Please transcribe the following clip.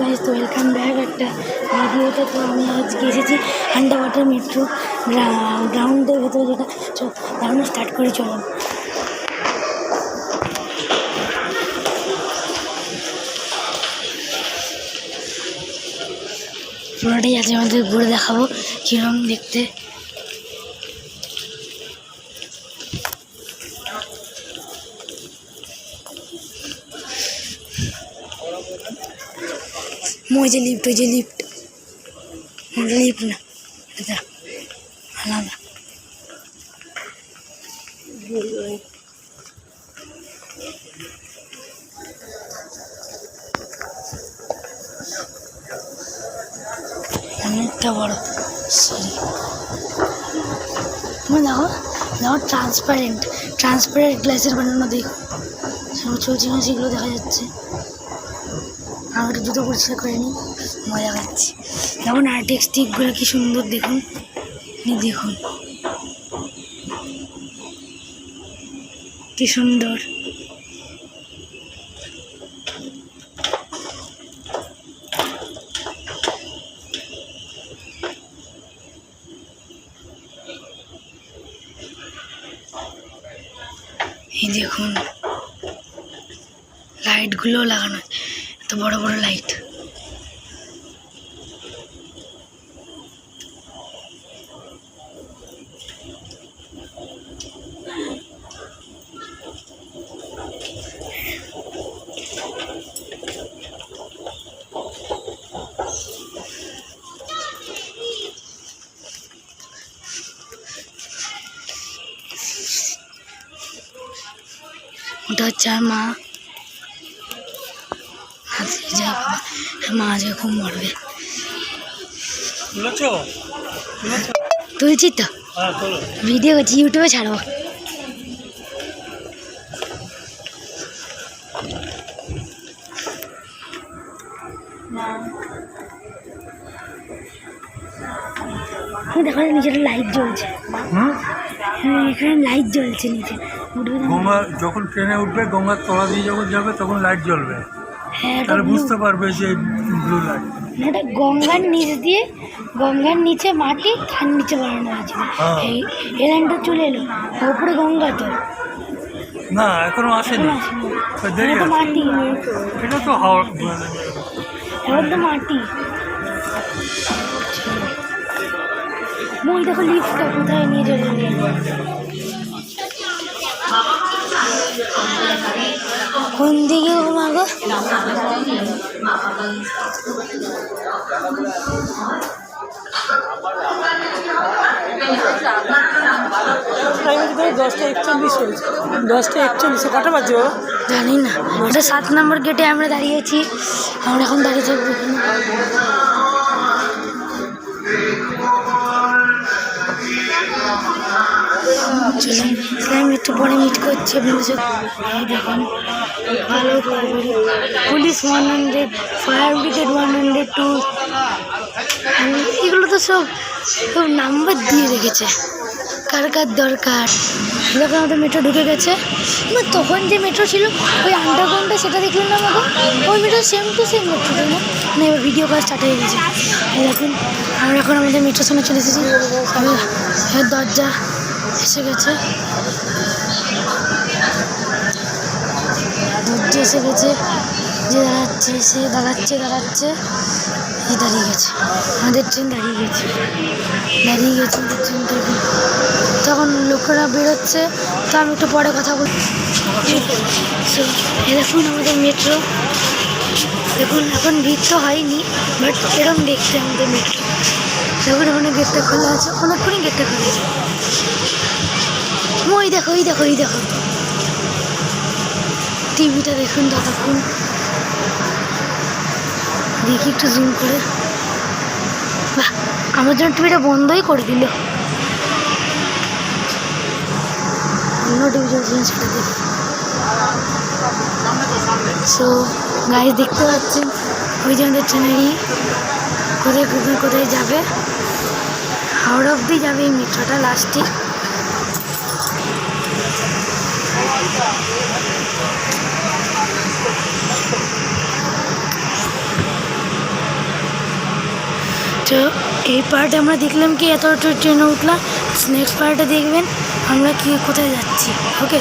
Guys, তো welcome back একটা ভিডিওতে। তো আমি আজকে এসেছি আন্ডার ওয়াটার মেট্রো গ্রাউন্ডের ভেতরে, যেটা গ্রাউন্ডে স্টার্ট করে চলুন। পুরোটাই আছে, আমাদের ঘুরে দেখাবো কিরকম দেখতে। ওই যে লিফট, ওই যে লিফট, ওটা লিফট না, এটা আলাদা। অনেকটা বড় সিঁড়ি। তুমি দেখো দেখো, ট্রান্সপারেন্ট গ্লাসের বানানো। দেখো সব চলছে না, সেগুলো দেখা যাচ্ছে। আমি একটা জুতো পরিষ্কার করে নিই, মজা পাচ্ছি। যেমন আর্টিস্টিকগুলো কি সুন্দর, দেখুন দেখুন কি সুন্দর। এই দেখুন লাইটগুলো লাগানো, এত বড় বড় লাইট। ওটা হচ্ছে আর মা, মা আজকে খুব মরবে। তুলছি তো, ভিডিও করছি, ইউটিউবে ছাড়বো। দেখো নিচে লাইট জ্বলছে, এখানে লাইট জ্বলছে নিচে। গঙ্গা যখন ট্রেনে উঠবে, গঙ্গার তলা দিয়ে যখন যাবে, তখন লাইট জ্বলবে। হ্যাঁ, তাহলে বুঝতে পারবে যে ব্লু লাইট। এটা গঙ্গার নিচ দিয়ে, গঙ্গার নিচে মাটি, তার নিচে বানানো হয়েছিল। এই লাইনটা চলে এলো, ওপরে গঙ্গা তো না, এখনো আসেনি, দেরি আছে। মাটি, এটা তো হাওড়া, এবার তো মাটি। মই দেখো লিফটটা কোথায় নিয়ে চলে গেল, কোন দিকে ঘুমাগো। দশটা 41 কটা বাজে জানি না। ওটা 7 নম্বর গেটে আমরা দাঁড়িয়েছি, আমরা এখন দাঁড়িয়ে থাকবো। চলুন, আমি একটু পরে মিট করছি আপনাদের সাথে। দেখুন ভালো পুলিশ 100, ফায়ার ব্রিগেড 102, এগুলো তো সব নাম্বার দিয়ে রেখেছে, কার কার দরকার। যখন আমাদের মেট্রো ঢুকে গেছে, তখন যে মেট্রো ছিল ওই আন্ডারগ্রাউন্ডে, সেটা দেখলেন না আমাকে, ওই metro same to same metro, তাই না? মানে এবার ভিডিও কল স্টার্ট হয়ে গেছে। দেখুন আমরা এখন আমাদের মেট্রোর সামনে চলে এসেছি, দরজা এসে গেছে, দরজা এসে গেছে। যে দাঁড়াচ্ছে, সে দাঁড়াচ্ছে, এই দাঁড়িয়ে গেছে, আমাদের ট্রেন দাঁড়িয়ে গেছে আমাদের ট্রেনটা। তখন লোকেরা বেরোচ্ছে, তো আমি একটু পরে কথা বলি। দেখুন আমাদের মেট্রো, দেখুন এখন ভিড় তো হয়নি, বাট এরকম দেখতে আমাদের মেট্রো। দেখুন ওখানে গেটটা খোলা আছে, অনেকক্ষণই গেটটা খোলা আছে। ওই দেখো টিভিটা দেখুন ততক্ষণ, দেখি একটু জুম করে। বাহ, আমার জন্য টিভিটা বন্ধই করে দিল। অন্য টিভি চলছে সেটা দেখি। সো গাইস, দেখতে পাচ্ছেন ওই যে আমাদের ট্রেনেরই কোথায় যাবে, হাওড়া অব্দি যাবে এই মেট্রোটা লাস্টে। তো এই পার্টে আমরা দেখলাম কি এত ট্রেনে উঠলাম, নেক্সট পার্টে দেখবেন আমরা কি কোথায় যাচ্ছি। ওকে।